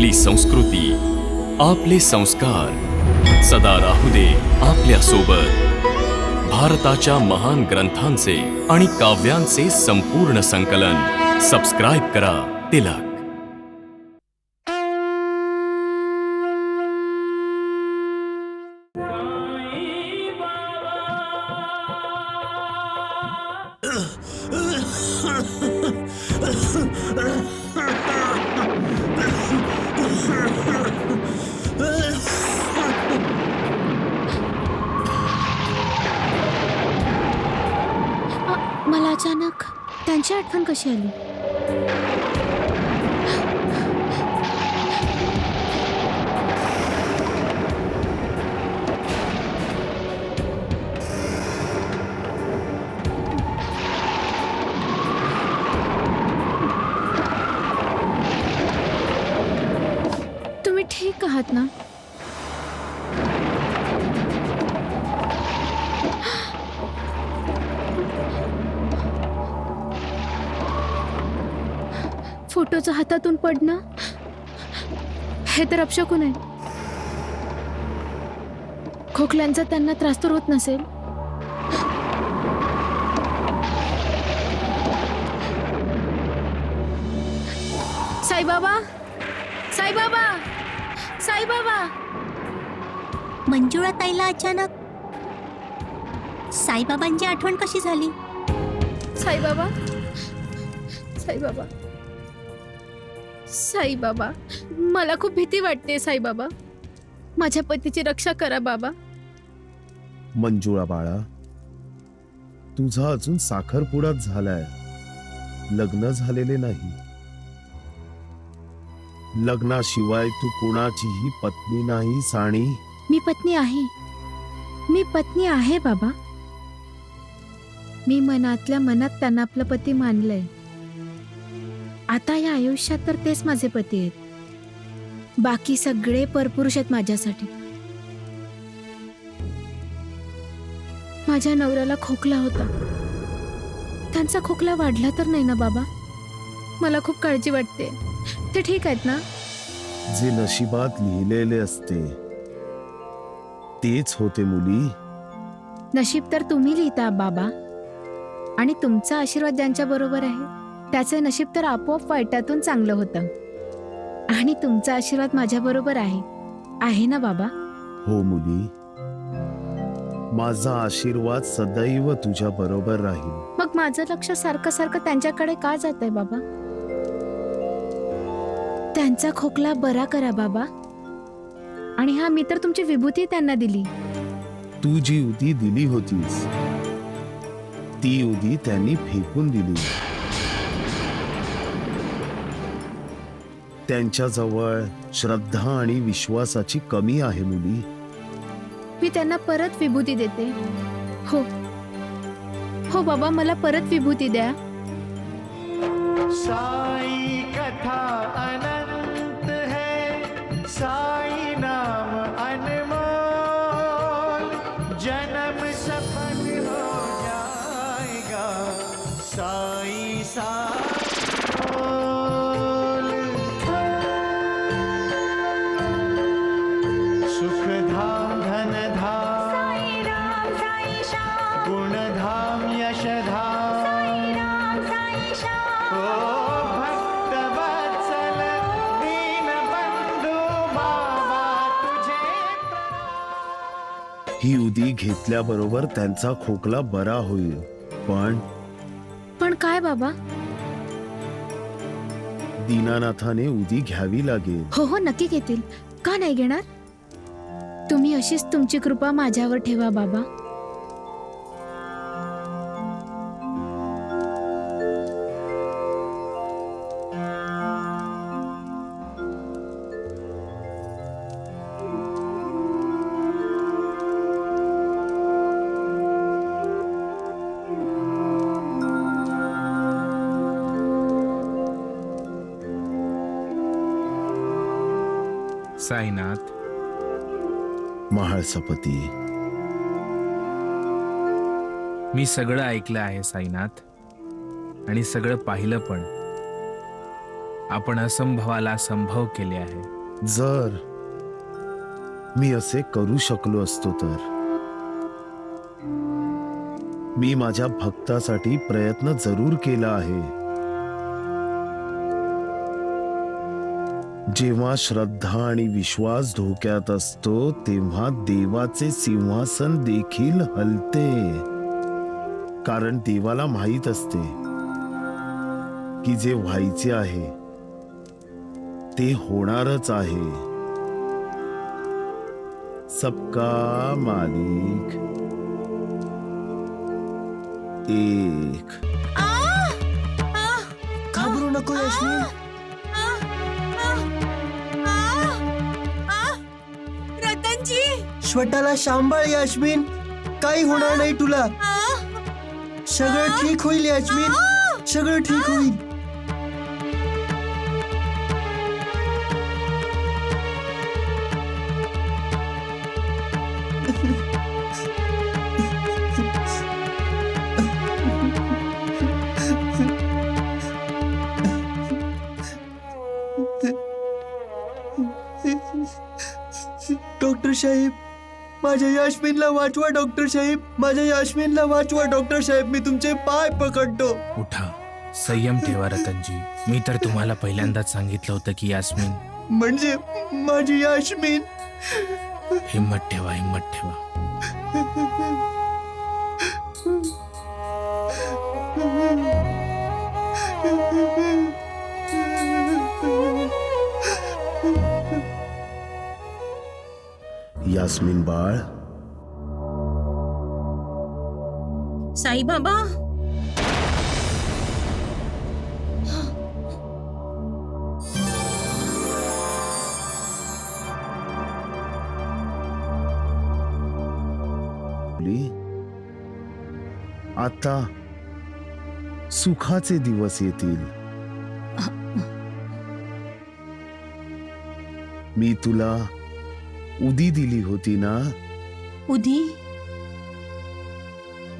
आपली संस्कृती, आपले संस्कार सदा राहू दे आपल्या सोबत. भारताच्या महान ग्रंथांचे आणि काव्यांचे संपूर्ण संकलन. सबस्क्राईब करा तिलक. मला अचानक त्यांची आठवण कशी आली? तुम्ही ठीक आहात ना? फोटोचं हातातून पडणं हे तर अपशकुन आहे. खोकल्यांचा त्यांना त्रास तर होत नसेल? साईबाबा, साईबाबा, साईबाबा. मंजुळा ताईला अचानक साईबाबांची आठवण कशी झाली? साईबाबा, साईबाबा, साईबाबा, मला खूप भीती वाटते. साईबाबा, माझ्या पतीची रक्षा करा बाबा. मंजुळा बाळा, तुझा अजून साखरपुडाच झालाय, लग्न झालेले नाही. लग्नाशिवाय तू कुणाचीही पत्नी नाहीस. आणि मी पत्नी आहे, मी पत्नी आहे बाबा. मी मनातल्या मनात त्यांना आपला पती मानलंय. आता या आयुष्यात तर तेच माझे पती आहेत. बाकी सगळे परपुरुष आहेत माझ्यासाठी. माझ्या नवऱ्याला खोकला होता. त्यांचा खोकला वाढला तर नाही ना बाबा? मला खूप काळजी वाटते. ते ठीक आहेत ना? जे नशिबात लिहिलेले असते तेच होते मुली. नशीब तर तुम्ही लिहिता बाबा, आणि तुमचा आशीर्वाद ज्यांच्या बरोबर आहे त्याचे नशीब तर आपोआप वाईटातून चांगलं होतं. आणि तुमचा आशीर्वाद माझ्या बरोबर आहे ना बाबा? हो मुली, माझा आशीर्वाद सदैव तुझ्या बरोबर राहील. मग माझं लक्ष सारखं सारखं त्यांच्याकडे का जात आहे बाबा? त्यांचा खोकला बरा करा बाबा. आणि हा, मी तर तुमची विभूती त्यांना दिली. तू जी उदी दिली होतीस ती उदी त्यांनी फेकून दिली. त्यांच्याजवळ श्रद्धा आणि विश्वासाची कमी आहे मुली. मी त्यांना परत विभूती देते. हो हो बाबा, मला परत विभूती द्या. साई कथा अनंत है, साई नाम अनमोल, जन्म सफल हो जाएगा, साई साई बोल. सुख धाम धन धाम, साई राम साई श्याम, गुण धाम यश धाम, साई राम साई श्याम. ओ भक्त वत्सल दीनबंधू बाबा तुझे प्रणाम. ही उदी घेतल्याबरोबर त्यांचा खोकला बरा होईल. पण काय बाबा? दीनानाथाने उदी घ्यावी लागेल. हो हो, नक्की घेतील. का नाही घेणार? तुम्ही अशीच तुमची कृपा माझ्यावर ठेवा बाबा. साईनाथ, महाळसपती, मी सगळं ऐकलं आहे साईनाथ, आणि सगळं पाहिलं पण. आपण असंभवाला संभव केले आहे. जर मी असे करू शकलो असतो तर मी माझ्या भक्तासाठी प्रयत्न जरूर केला आहे. जेव्हा श्रद्धा आणि विश्वास धोक्यात असतो तेव्हा देवाचे सिंहासन देखील हलते, कारण देवाला माहीत असते की जे व्हायचे आहे ते होणारच आहे. सबका मालिक एक. घाबरू नको यास्मीन. रतनजी स्वतःला सांभाळ यास्मीन. काही होणार नाही तुला. सगळं ठीक होईल यास्मीन. सगळं ठीक होईल. डॉक्टर साहेब, माझ्या यास्मीनला वाचवा. डॉक्टर साहेब, माझ्या यास्मीनला वाचवा. डॉक्टर साहेब, मी तुमचे पाय पकडतो. उठा, संयम ठेवा रतनजी. मी तर तुम्हाला पहिल्यांदाच सांगितलं होतं की यास्मीन. म्हणजे माझी यास्मीन. हिम्मत ठेवा, हिम्मत ठेवा. यास्मीन बाळ, साईबाबा आता सुखाचे दिवस येतील. मी तुला उदी दिली होती ना? उदी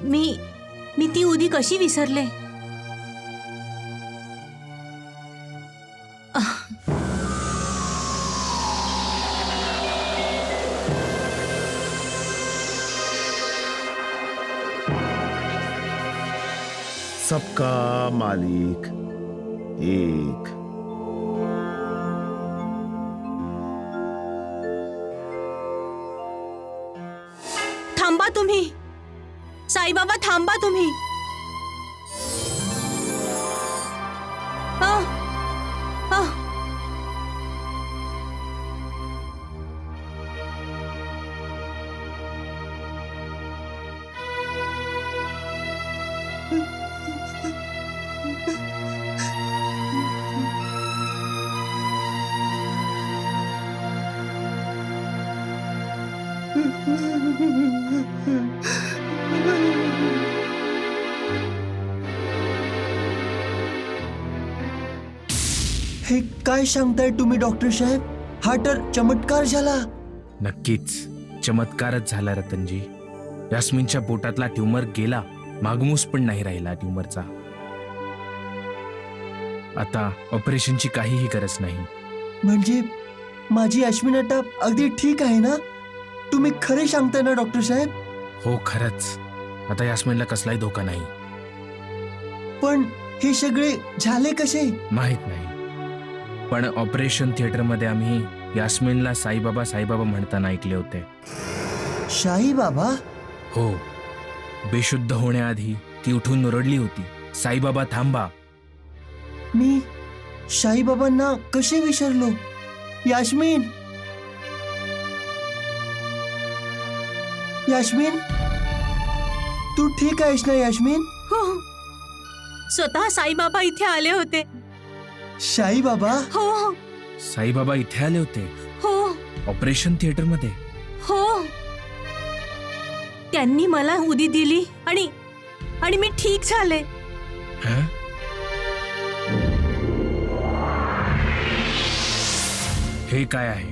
मी ती उदी कशी विसरले. सबका मालिक एक. थांबा तुम्ही साईबाबा, थांबा तुम्ही. आ, आ. हे काय सांगताय तुम्ही डॉक्टर साहेब? हा तर चमत्कार झाला. नक्कीच चमत्कारच झाला रतनजी. यास्मीनच्या पोटातला ट्यूमर गेला, मागमूस पण नाही राहिला ट्यूमरचा. आता ऑपरेशनची काहीही गरज नाही. म्हणजे माझी यास्मीन आता अगदी ठीक आहे ना? तुम्ही खरे सांगताय ना डॉक्टर साहेब? हो, खरंच. आता यास्मीनला कसलाही धोका नाही. पण हे सगळे झाले कसे? माहित नाही, पण ऑपरेशन थिएटरमध्ये आम्ही यास्मीनला साईबाबा साईबाबा म्हणताना ऐकले होते. साईबाबा? हो, बेशुद्ध होण्याआधी ती उठून ओरडली होती, साईबाबा थांबा. मी साईबाबांना कसे विसरलो? यास्मीन, यास्मीन, तू ठीक आहेस ना यास्मीन? हो, स्वतः साईबाबा इथे आले होते. साईबाबा? हो साईबाबा इथे आले होते हो ऑपरेशन थिएटरमध्ये. हो, त्यांनी मला उदी दिली आणि मी ठीक झाले. हं? हे काय आहे?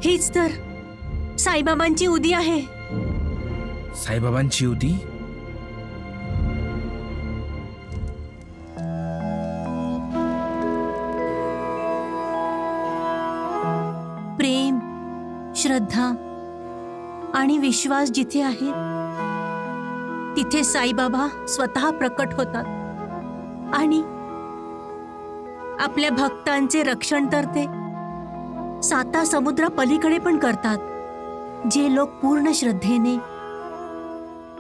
हीच तर साईबाबांची उदी आहे. साईबाबांची उदी? श्रद्धा आणि विश्वास जिथे आहे तिथे साईबाबा स्वतः प्रकट होतात आणि आपल्या भक्तांचे रक्षण तर ते 7 समुद्रा पलीकडे पण करतात. जे लोक पूर्ण श्रद्धेने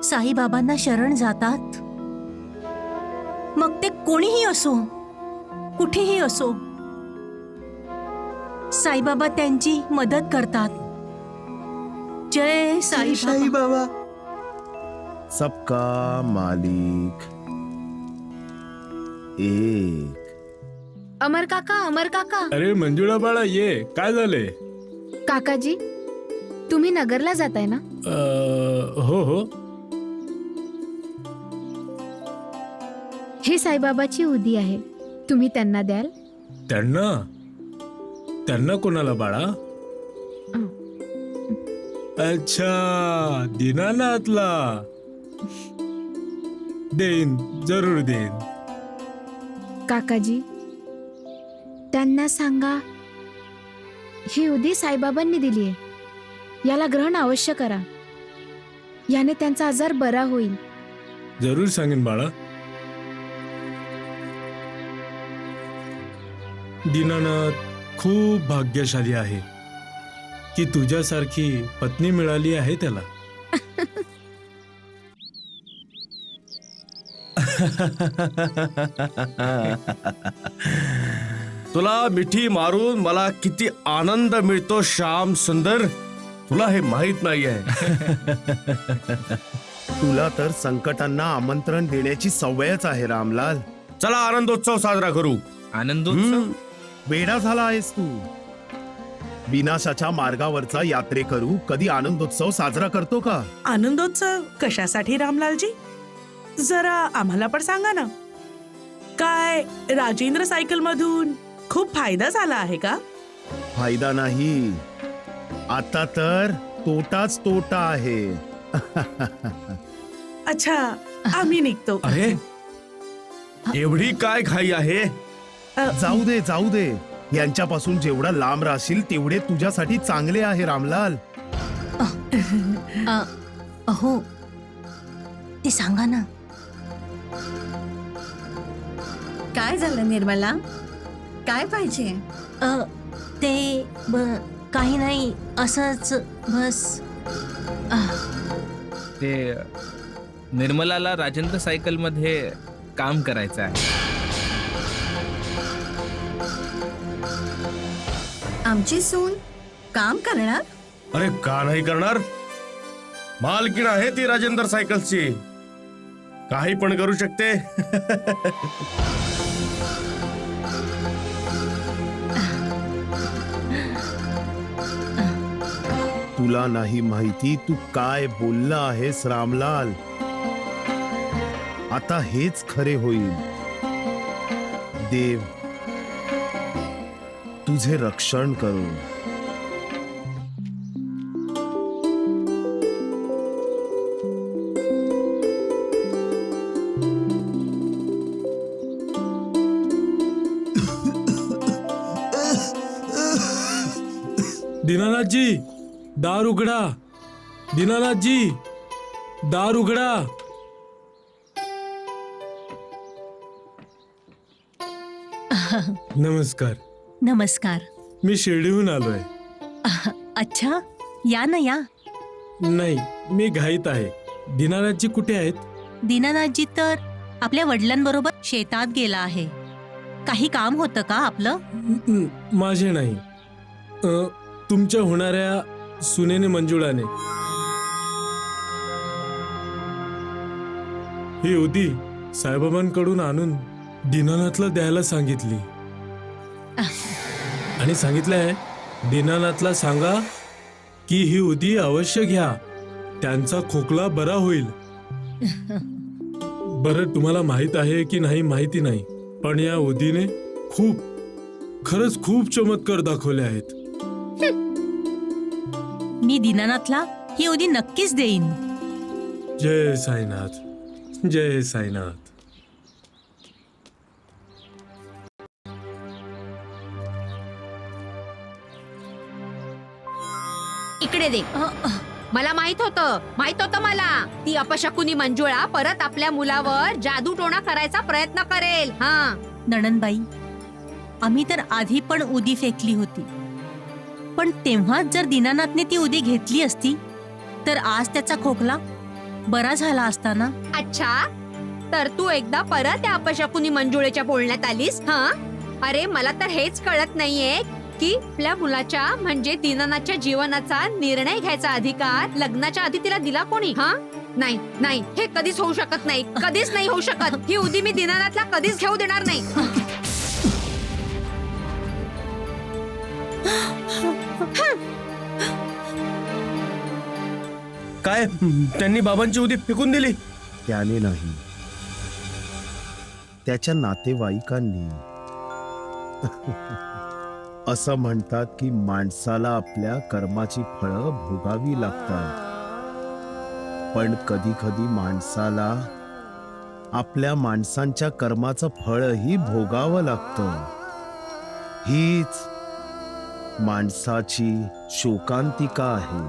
साईबाबांना शरण जातात, मग ते कोणीही असो, कुठेही असो, साईबाबा त्यांची मदत करतात. जय साई साईबाबा. बाबा. सबका मालिक एक. अमर काका अरे मंजुळा बाळा, ये. काय झालंय? काकाजी, तुम्ही नगरला जाताय ना? हो हो. ही साईबाबाची उदी आहे, तुम्ही त्यांना द्याल? त्यांना कोणाला बाळा? अच्छा, दीनानाथला. देईन, जरूर देईन. काकाजी, त्यांना सांगा ही उदी साईबाबांनी दिली आहे, याला ग्रहण अवश्य करा. याने त्यांचा आजार बरा होईल. जरूर सांगेन बाळा. दीनानाथ खूप भाग्यशाली आहे की तुझ्यासारखी पत्नी मिळाली आहे त्याला. तुला मिठी मारून मला किती आनंद मिळतो श्याम सुंदर, तुला हे माहित नाहीये. तुला तर संकटांना आमंत्रण देण्याची सवयच आहे रामलाल. चला आनंदोत्सव साजरा करू. आनंदोत्सव. वेडा झाला आहेस तू. विनाशाच्या मार्गावरचा यात्रेकरू कधी आनंदोत्सव साजरा करतो का? आनंदोत्सव कशासाठी रामलालजी? जरा आम्हाला पण सांगा ना. काय राजेंद्र सायकल मधून खूप फायदा झाला आहे का? फायदा नाही, आता तर तोटाच तोटा आहे. अच्छा, आम्ही निघतो. अरे एवढी काय घाई आहे? जाऊ दे. यांच्यापासून जेवढा लांब राहशील तेवढे तुझ्यासाठी चांगले आहे रामलाल. अहो, ते सांगा ना. काय झालं निर्मला? काय पाहिजे? ते काही नाही, असंच बस. ते निर्मलाला राजेंद्र सायकल मध्ये काम करायचं आहे. आमची सून काम करणार? अरे का नाही करणार? मालकीण आहे ती राजेंद्र सायकलची, काही पण करू शकते. तुला नाही माहिती तू काय बोलला आहेस रामलाल. आता हेच खरे होईल. देव तुझे रक्षण करो. दीनानाथजी, दार उघडा. दीनानाथजी, दार उघडा. नमस्कार. नमस्कार. मी शिर्डीहून आलोय. अच्छा, या ना या. नाही, मी घाईत आहे. दीनानाथजी कुठे आहेत? दीनानाथजी तर आपल्या वडिलांबरोबर शेतात गेला आहे. काही काम होतं का आपलं? माझे नाही, तुमच्या होणाऱ्या सुनेने मंजुळाने. ही उदी साईबाबांकडून आणून दीनानाथला द्यायला सांगितली आणि सांगितलंय दीनानाथला सांगा की ही उदी अवश्य घ्या, त्यांचा खोकला बरा होईल. बरं, तुम्हाला माहित आहे की नाही माहिती नाही, पण या उदीने खरंच खूप चमत्कार दाखवले आहेत. मी दीनानाथला ही उदी नक्कीच देईन. जय साईनाथ, जय साईनाथ. इकडे दे. मला माहित होतं मला ती अपशकुनी मंजुळा परत आपल्या मुलावर जादूटोणा करायचा प्रयत्न करेल. हा नणंदबाई, आम्ही तर आधी पण उदी फेकली होती, पण तेव्हाच जर दीनानाथने ती उदी घेतली असती तर आज त्याचा खोकला बरा झाला असता ना. अच्छा, तर तू एकदा परत त्या अपशकुनी मंजुळेच्या बोलण्यात आलीस. हा, अरे मला तर हेच कळत नाहीये की आपल्या मुलाच्या म्हणजे दीनानाथच्या जीवनाचा निर्णय घ्यायचा अधिकार लग्नाच्या आधी तिला दिला कोणी. हा, नाही नाही, हे कधीच होऊ शकत नाही, कधीच नाही होऊ शकत. ही उदी मी दीनानाथला कधीच घेऊ देणार नाही. काय त्यांनी बाबांची उदी फेकून दिली? त्याने नाही, त्याच्या नातेवाईकांनी. असं म्हणतात की माणसाला आपल्या कर्माची फळं भोगावी लागतात, पण कधी कधी माणसाला आपल्या माणसांच्या कर्माचं फळही भोगावं लागतं. हीच माणसाची शोकांतिका आहे.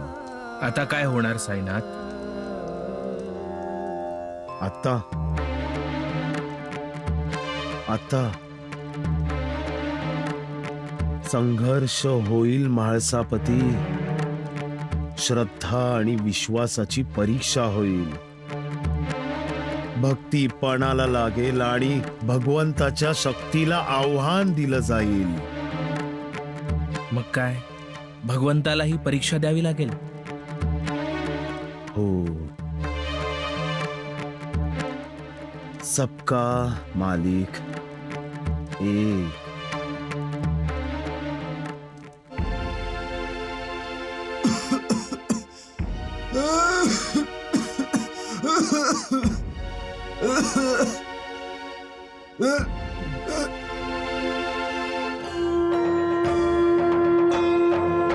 आता काय होणार साईनाथ? आता आता संघर्ष होईल म्हाळसापती. श्रद्धा आणि विश्वासाची परीक्षा होईल. भक्ती पणाला लागेल आणि भगवंताच्या शक्तीला आव्हान दिलं जाईल. मग काय, भगवंताला ही परीक्षा द्यावी लागेल. हो, सबका मालिक एक.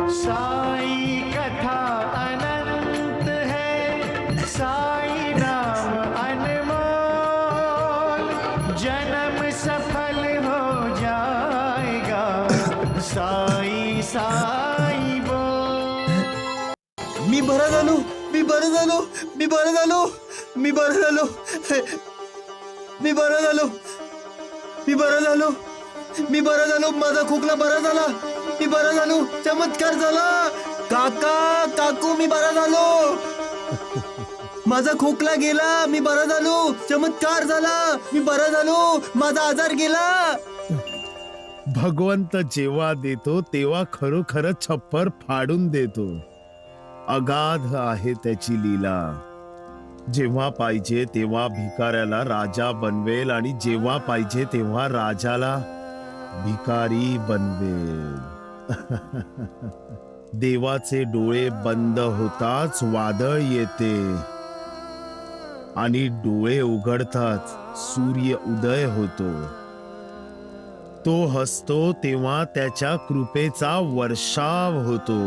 साई कथा अनंत है, साई नाम अनमोल, जन्म सफल हो जाएगा, साई साई बोल. मी बरा झालो, मी बरा झालो, मी बरा झालो, मी बरा झालो, मी बरा झालो, मी बरा झालो, मी बरा झालो. माझा खोकला बरा झाला, मी बरा झालो. चमत्कार झाला. काका काकू, मी बरा झालो. माझा खोकला गेला, मी बरा झालो. चमत्कार झाला, मी बरा झालो. माझा आजार गेला. भगवंत जेव्हा देतो तेव्हा खरोखर छप्पर फाडून देतो. अगाध आहे त्याची लीला. जेव्हा पाहिजे तेव्हा भिकाऱ्याला राजा बनवेल आणि जेव्हा पाहिजे तेव्हा राजाला भिकारी बनवेल. देवाचे डोळे बंद होताच वादळ येते आणि डोळे उघडताच सूर्य उदय होतो. तो हसतो तेव्हा त्याच्या कृपेचा वर्षाव होतो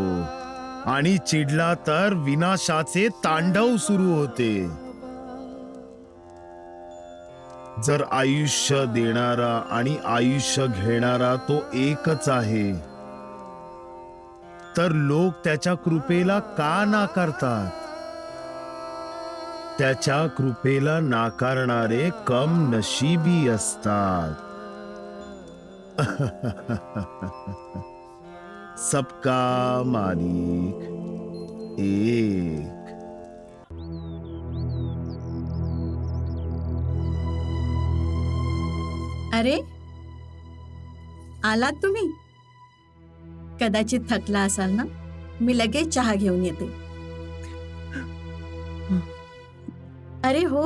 आणि चिडला तर विनाशाचे तांडव सुरू होते. जर आयुष्य देणारा आणि आयुष्य घेणारा तो एकच आहे, तर लोक त्याच्या कृपेला का नाकारतात? त्याच्या कृपेला नाकारणारे कम नशीबी असतात. सबका मालिक एक. अरे आलात तुम्ही? कदाचित थकला असाल ना. मी लगेच चहा घेऊन येते. अरे हो,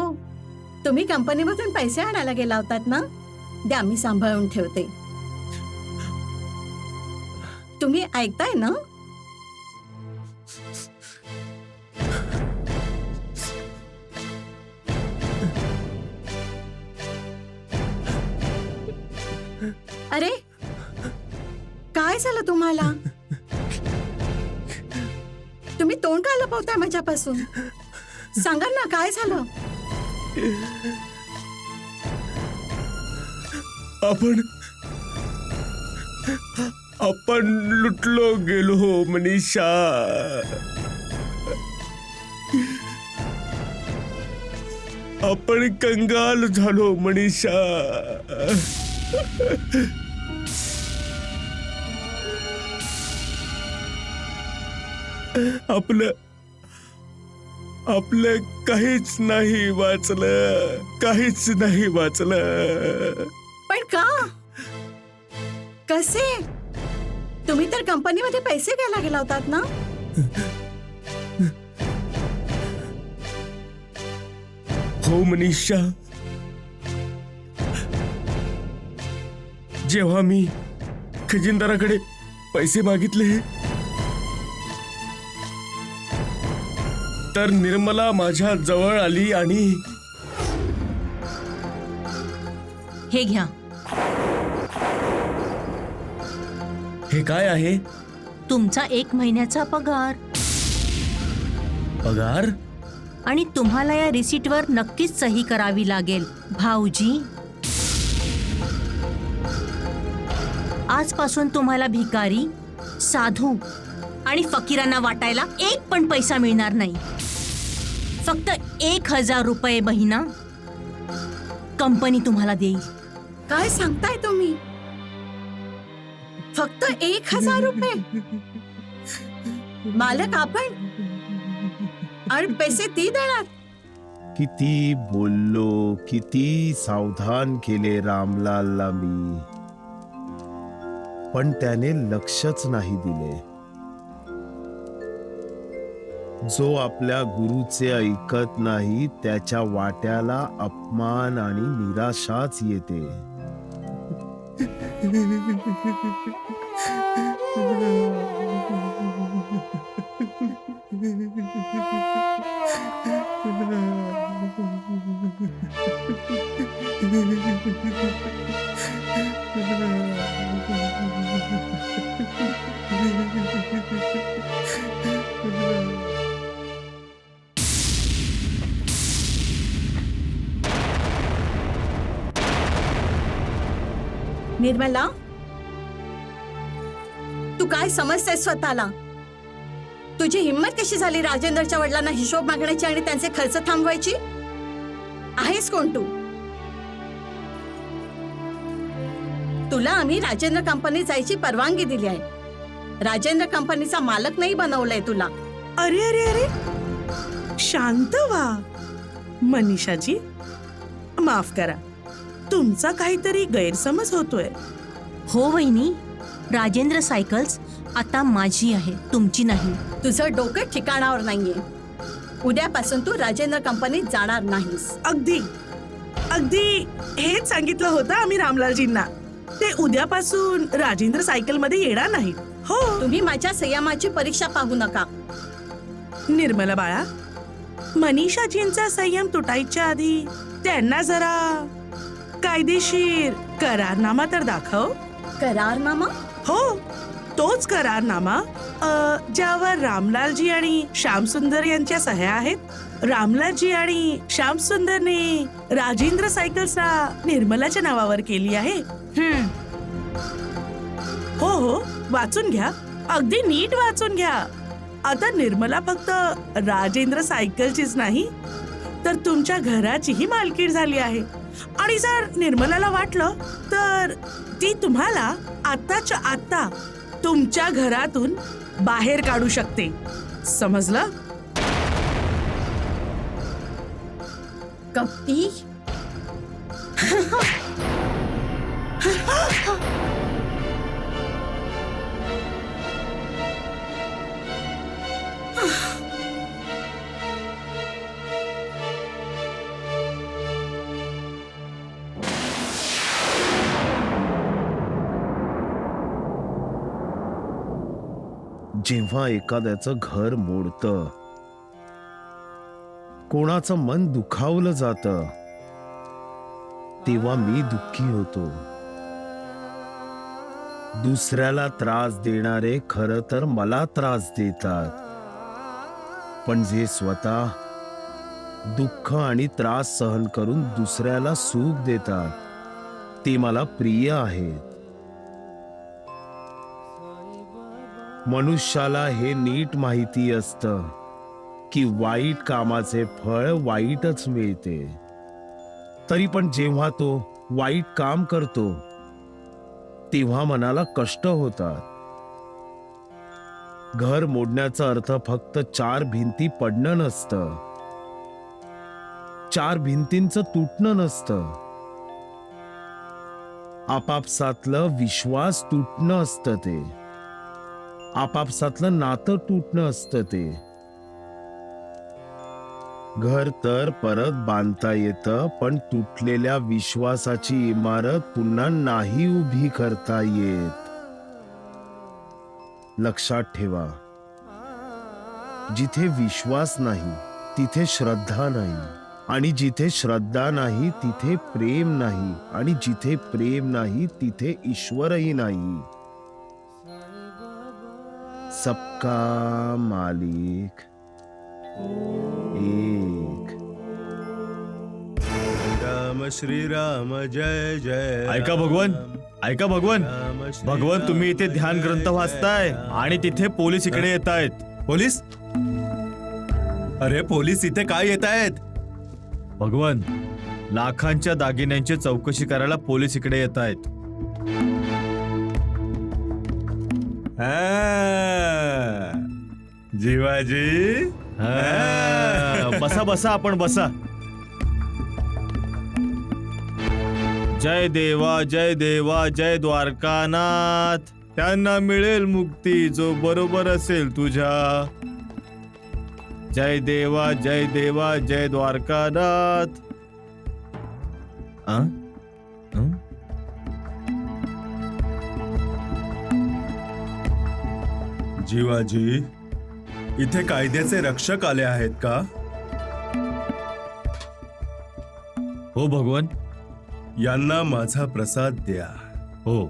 तुम्ही कंपनीमधून पैसे आणायला गेला होतात ना. द्या, मी सांभाळून ठेवते. तुम्ही ऐकताय ना? अरे काय झालं तुम्हाला? तुम्ही तोंड का लपवताय माझ्यापासून? सांगा ना, काय झालं? आपण लुटलो गेलो मनीषा. आपण कंगाल झालो मनीषा. आपलं काहीच नाही वाचलं, काहीच नाही वाचलं. पण का? कसे? तुम्ही तर कंपनीमध्ये पैसे घ्यायला गेला होतात ना? हो मनीषा, जेव्हा मी खजिनदाराकडे पैसे मागितले तर निर्मला माझ्या जवळ आली आणि हे घ्या. हे काय आहे? तुमचा 1 महिन्याचा पगार. पगार? आणि तुम्हाला या रिसीटवर नक्कीच सही करावी लागेल भाऊजी. आजपासून तुम्हाला भिकारी, साधू आणि फकीरांना वाटायला 1 पण पैसा मिळणार नाही. फक्त 1000 रुपये महिना कंपनी तुम्हाला देईल. काय सांगताय तुम्ही? फक्त 1000 रुपये? मालक आपण आणि पैसे ती देणार? किती बोललो, किती सावधान केले रामलालला मी, पण त्याने लक्षच नाही दिले. जो आपल्या गुरुचे ऐकत नाही त्याच्या वाट्याला अपमान आणि निराशाच येते. निर्मला, तू काय समजतेस स्वतःला? तुझी हिम्मत कशी झाली राजेंद्रच्या वडिलांना हिशोब मागण्याची आणि त्यांचे खर्च थांबवायची? आहेस कोण तू? तुला आम्ही राजेंद्र कंपनीत जायची परवानगी दिली आहे. राजेंद्र कंपनीचा मालक नाही बनवलंय तुला. अरे अरे अरे, शांत व्हा मनीषाजी. माफ करा, तुमचा काहीतरी गैरसमज होतोय. हो वहिनी, राजेंद्र सायकल्स आता माझी आहे, तुमची नाही. तुझं डोकं ठिकाणावर नाहीये. उद्यापासून तू राजेंद्र कंपनीत जाणार नाहीस. अगदी अगदी हेच सांगितलं होतं आम्ही रामलालजींना. ते उद्यापासून राजेंद्र सायकल मध्ये येणार नाहीत. हो. तुम्ही माझ्या संयमाची परीक्षा पाहू नका. निर्मला बाळा, मनीषाजींचा संयम तुटायच्या आधी त्यांना जरा कायदेशीर करारनामा तर दाखव. करारनामा? हो, तोच करारनामा ज्यावर रामलालजी आणि श्यामसुंदर यांच्या सह्या आहेत. रामलालजी आणि श्यामसुंदरने राजेंद्र सायकल्सला निर्मलाच्या नावावर केली आहे. हो हो, वाचून घ्या, अगदी नीट वाचून घ्या. आता निर्मला फक्त राजेंद्र सायकलचीच नाही तर तुमच्या घराचीही मालकीण झाली आहे. आणि जर निर्मलाला वाटलं तर ती तुम्हाला आत्ताच्या आत्ता तुमच्या घरातून बाहेर काढू शकते. समजलं? कपटी. जेव्हा एखाद्याचं घर मोडतं, कोणाचं मन दुखावलं जातं, तेव्हा मी दुःखी होतो. दुसऱ्याला त्रास देणारे खरं तर मला त्रास देतात, पण जे स्वतः दुःख आणि त्रास सहन करून दुसऱ्याला सुख देतात ते मला प्रिय आहेत. मनुष्याला हे नीट माहिती असतं की वाईट कामाचे फळ वाईटच मिळते. तरी पण जेव्हा तो वाईट काम करतो तेव्हा मनाला कष्ट होतात. घर मोडण्याचा अर्थ फक्त 4 भिंती पडणं नसतं, 4 भिंतींचं तुटणं नसतं. आपापसातलं विश्वास तुटणं असतं, ते आपापसातलं नातं तुटणं असतं. ते घर तर परत बांधता येतं, पण तुटलेल्या विश्वासाची इमारत पुन्हा नाही उभी करता येत. लक्षात ठेवा, जिथे विश्वास नाही तिथे श्रद्धा नाही, आणि जिथे श्रद्धा नाही तिथे प्रेम नाही, आणि जिथे प्रेम नाही तिथे ईश्वरही नाही. सबका मालिक एक. राम श्रीराम जय जय. ऐका भगवान, ऐका भगवान. भगवान, तुम्ही इथे ध्यान ग्रंथ वाचताय आणि तिथे पोलीस इकडे येत आहेत. पोलीस? अरे पोलीस इथे काय येत आहेत? भगवान, लाखांच्या दागिन्यांची चौकशी करायला पोलीस इकडे येत आहेत. जीवाजी, बसा बसा, आपण बसा. जय देवा जय देवा जय द्वारकानाथ. त्यांना मिळेल मुक्ती जो बरोबर असेल तुझ्या. जय देवा जय देवा जय द्वारकानाथ. जीवाजी, इथे कायद्याचे रक्षक आले आहेत का? हो भगवान. यांना माझा प्रसाद द्या. हो,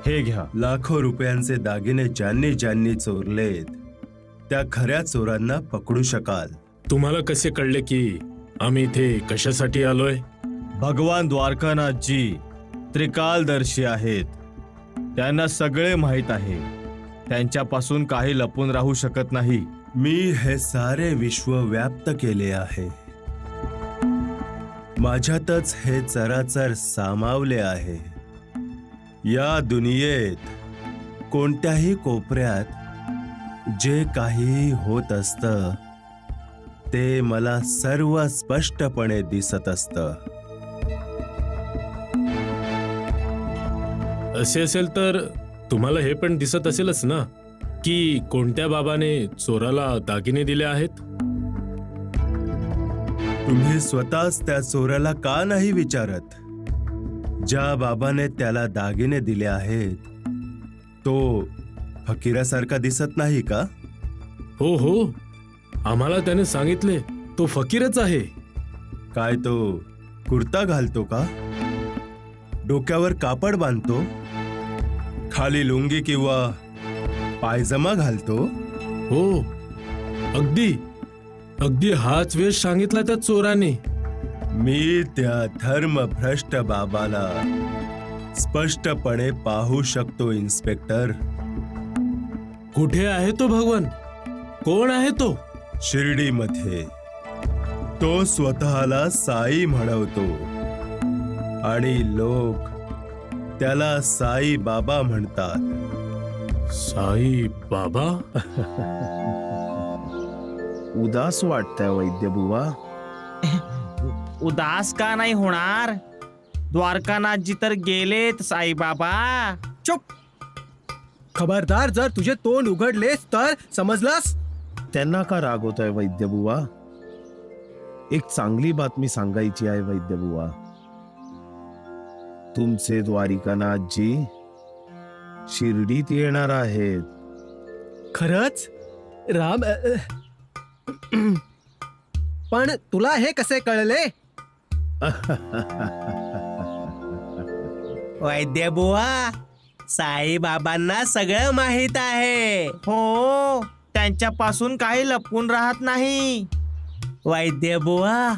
हे घ्या. लाखो रुपयांचे दागिने ज्यांनी ज्यांनी चोरलेत त्या खऱ्या चोरांना पकडू शकाल. तुम्हाला कसे कळले की आम्ही इथे कशासाठी आलोय? भगवान द्वारकानाथजी त्रिकालदर्शी आहेत. त्यांना सगळे माहीत आहे. त्यांच्यापासून काही लपून राहू शकत नाही. मी हे सारे विश्व व्याप्त केले आहे. माझ्यातच हे चराचर सामावले आहे. या दुनियेत कोणत्याही कोपऱ्यात जे काही होत असतं ते मला सर्व स्पष्टपणे दिसत असतं. असे असेल तर तुम्हाला हे पण दिसत असेलच ना की कोणत्या बाबाने चोराला दागिने दिले आहेत? तुम्ही स्वतःच त्या चोराला का नाही विचारत? ज्या बाबाने त्याला दागिने दिले आहेत तो फकीरासारखा दिसत नाही का? हो हो, आम्हाला त्याने सांगितले तो फकीरच आहे. काय तो कुर्ता घालतो का? डोक्यावर कापड बांधतो? खाली लुंगी किंवा पायजमा घालतो? हो, अगदी अगदी हाच वेश सांगितला त्या चोराने. मी त्या धर्मभ्रष्ट बाबाला स्पष्टपणे पाहू शकतो इन्स्पेक्टर. कुठे आहे तो भगवान? कोण आहे तो? शिर्डीमध्ये. तो स्वतःला साई म्हणवतो आणि लोक त्याला साई बाबा म्हणतात. साई बाबा? उदास वाटतंय वैद्य बुवा. उदास का नाही होणार? द्वारकानाथजी तर गेलेत साईबाबा. चुप. खबरदार, जर तुझे तोंड उघडलेस तर समजलास? त्यांना का रागवतोय वैद्य बुवा? एक चांगली बातमी सांगायची आहे वैद्य बुवा. तुमचे द्वारिकानाथजी शिर्डीत येणार आहेत. खरंच? राम, पण तुला हे कसे कळले? वैद्यबुवा, साईबाबांना सगळं माहित आहे. हो, त्यांच्यापासून काही लपून राहत नाही. वैद्यबुवा,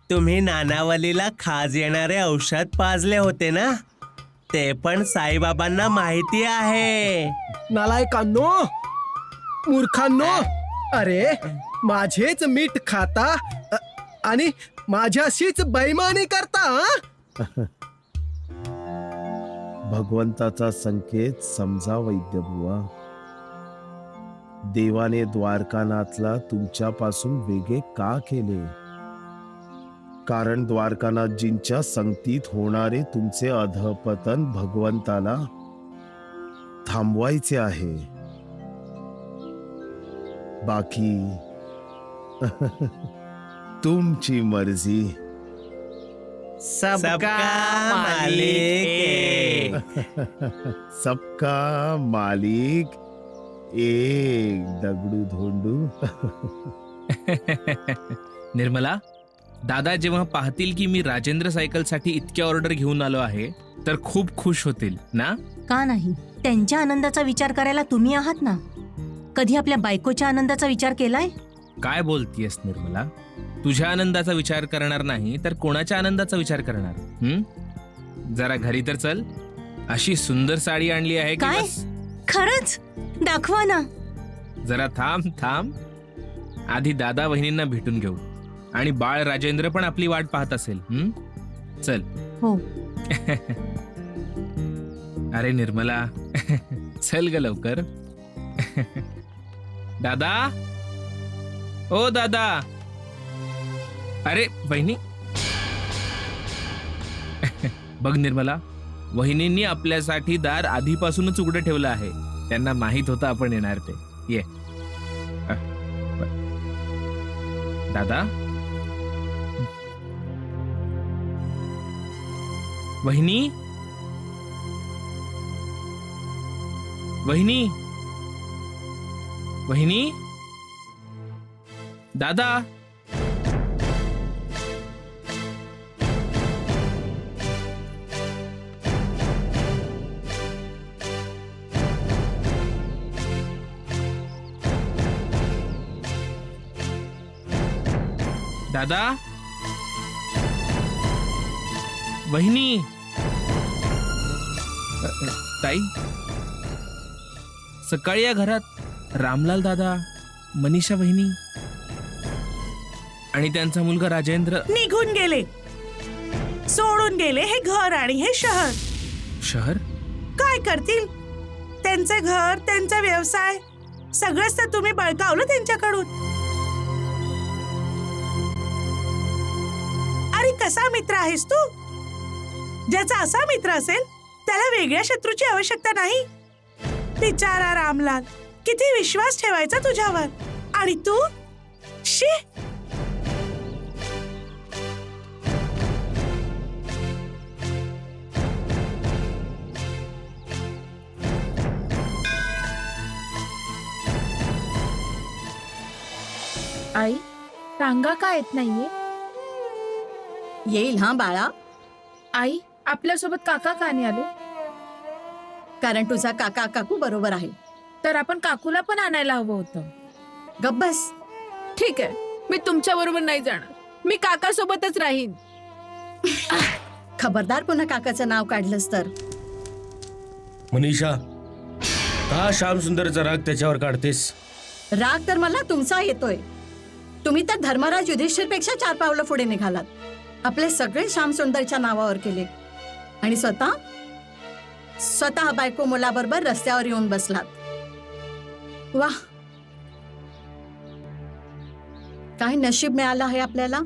तुम्ही नानावलीला खाज येणारे औषध पाजले होते ना, ते पण साईबाबांना माहिती आहे. नालायकांनो, मूर्खांनो, अरे माझेच मीठ खाता आणि माझ्याशीच बैमानी करता हं? भगवंताचा संकेत समजा वैद्यबुवा. देवाने द्वारकानाथला तुमच्यापासून वेगळे का केले? कारण द्वारकानाथजींच्या संगतीत होणारे तुमचे अधःपतन भगवंताला थांबवायचे आहे. बाकी तुमची मर्जी. सबका मालिक एक. सबका मालिक एक. दगडू धोंडू. निर्मला, दादा जेव्हा पाहतील की मी राजेंद्र सायकलसाठी इतक्या ऑर्डर घेऊन आलो आहे तर खूप खुश होतील ना? का नाही? त्यांच्या आनंदाचा विचार करायला तुम्ही आहात ना. कधी आपल्या बायकोच्या आनंदाचा विचार केलाय? काय बोलतीयस निर्मला? तुझ्या आनंदाचा विचार करणार नाही तर कोणाच्या आनंदाचा विचार करणार? जरा घरी तर चल. अशी सुंदर साडी आणली आहे की काय? बस. खरंच? दाखवा ना. जरा थांब थांब. आधी दादा वहिनींना भेटून घेऊ आणि बाळ राजेंद्र पण आपली वाट पाहत असेल. चल. हो. अरे निर्मला, चल ग लवकर. दादा, ओ दादा. अरे वहिनी. बघ निर्मला, वहिनींनी आपल्यासाठी दार आधीपासूनच उघडं ठेवलं आहे. त्यांना माहित होतं आपण येणार ते. ये दादा. वहिनी, वहिनी, वहिनी, दादा. दादा, वहिनी, ताई. सकाळी या घरात रामलाल दादा, मनीषा वहिनी आणि त्यांचा मुलगा राजेंद्र निघून गेले, सोडून गेले हे घर आणि हे शहर. शहर? काय करतील? त्यांचे घर, त्यांचा व्यवसाय सगळंच तर तुम्ही बळकावलं त्यांच्याकडून. अरे कसा मित्र आहेस तू? ज्याचा असा मित्र असेल त्याला वेगळ्या शत्रूची आवश्यकता नाही. बिचारा रामलाल, किती विश्वास ठेवायचा तुझ्यावर. आणि तू शी. आई, रांगा का येत नाहीये? येईल हा बाळा. आई, आपल्यासोबत काका का नाही आले? कारण तुझा काका काकू बरोबर आहे. तर आपण काकूला पण आणायला हवं होतं. गब्बस. ठीक आहे, मी तुमच्या बरोबर नाही जाणार. मी काका सोबतच राहीन. खबरदार पुन्हा काकाचं नाव काढलंस तर. मनीषा, का श्याम सुंदरचा राग त्याच्यावर काढतेस? राग तर मला तुमचा येतोय. तुम्ही तर धर्मराज युधिष्ठिरपेक्षा 4 पावलं पुढे निघालात. आपले सगळे श्याम सुंदरच्या नावावर केले आणि स्वतः बायको मुलाबरोबर रस्त्यावर येऊन बसलात. वाह, काय नशीब मिळालं आहे आपल्याला.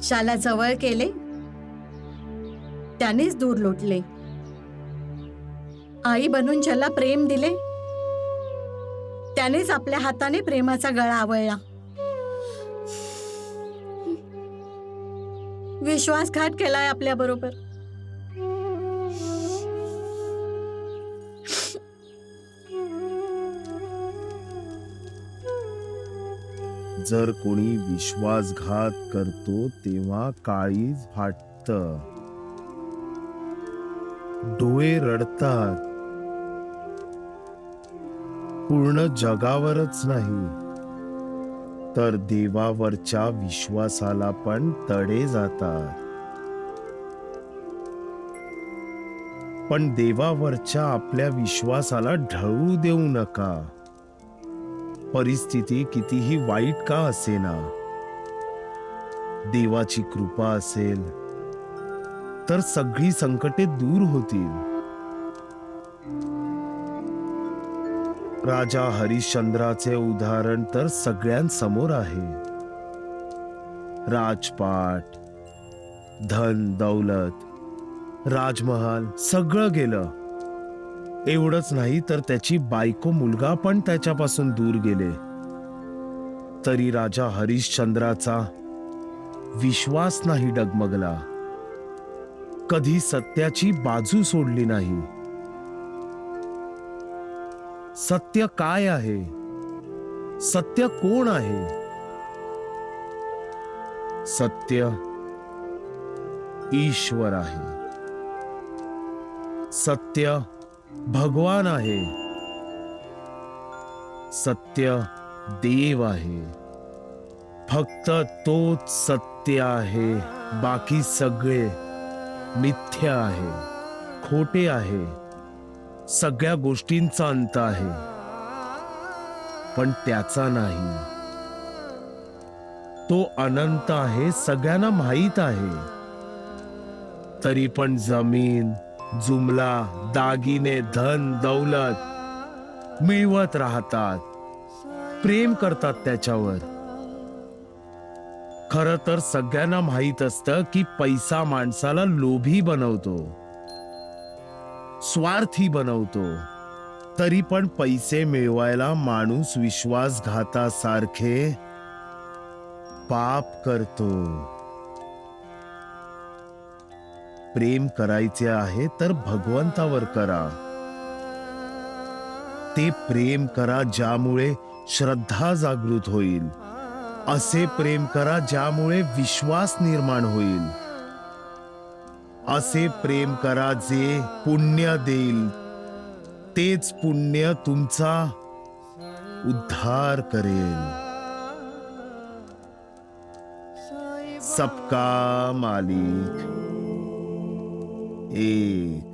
शाला जवळ केले, त्यानेच दूर लोटले. आई बनून ज्याला प्रेम दिले त्यानेच आपल्या हाताने प्रेमाचा गळा आवळला. विश्वासघात केलाय आपल्या बरोबर. जर कोणी विश्वासघात करतो तेव्हा काळीज फाटतं, डोळे रडतात. पूर्ण जगावरच नाही तर देवावरच्या विश्वासाला पण तडे जातात. पण देवावरच्या आपल्या विश्वासाला ढळू देऊ नका. परिस्थिती कितीही वाईट का असेना, देवाची कृपा असेल तर सगळी संकटे दूर होतील. राजा हरिश्चंद्राचे उदाहरण तर सगळ्यांसमोर आहे. राजपाट, धन दौलत, राजमहाल सगळं गेलं. एवढंच नाही तर त्याची बायको मुलगा पण त्याच्यापासून दूर गेले. तरी राजा हरिश्चंद्राचा विश्वास नाही डगमगला. कधी सत्याची बाजू सोडली नाही. सत्य काय आहे? सत्य कोण आहे? सत्य ईश्वर आहे. सत्य भगवान आहे. सत्य देव आहे. फक्त तोच सत्य आहे. बाकी सगळे मिथ्या आहे, खोटे आहे. सगळ्या गोष्टींचा अंत आहे, पण त्याचा नाही. तो अनंत आहे, सगळ्यांना माहीत आहे. तरी पण जमीन, जुमला, दागिने, धन दौलत मिळवत राहतात, प्रेम करतात त्याच्यावर. खरं तर सगळ्यांना माहीत असतं की पैसा माणसाला लोभी बनवतो, स्वार्थी बनवतो. तरी पण पैसे मिळवायला माणूस विश्वासघातासारखे पाप करतो. प्रेम करायचे आहे तर भगवंतावर करा. ते प्रेम करा ज्यामुळे श्रद्धा जागृत होईल. असे प्रेम करा ज्यामुळे विश्वास निर्माण होईल. असे प्रेम करा जे पुण्य देईल. तेच पुण्य तुमचा उद्धार करेल. सबका मालिक एक.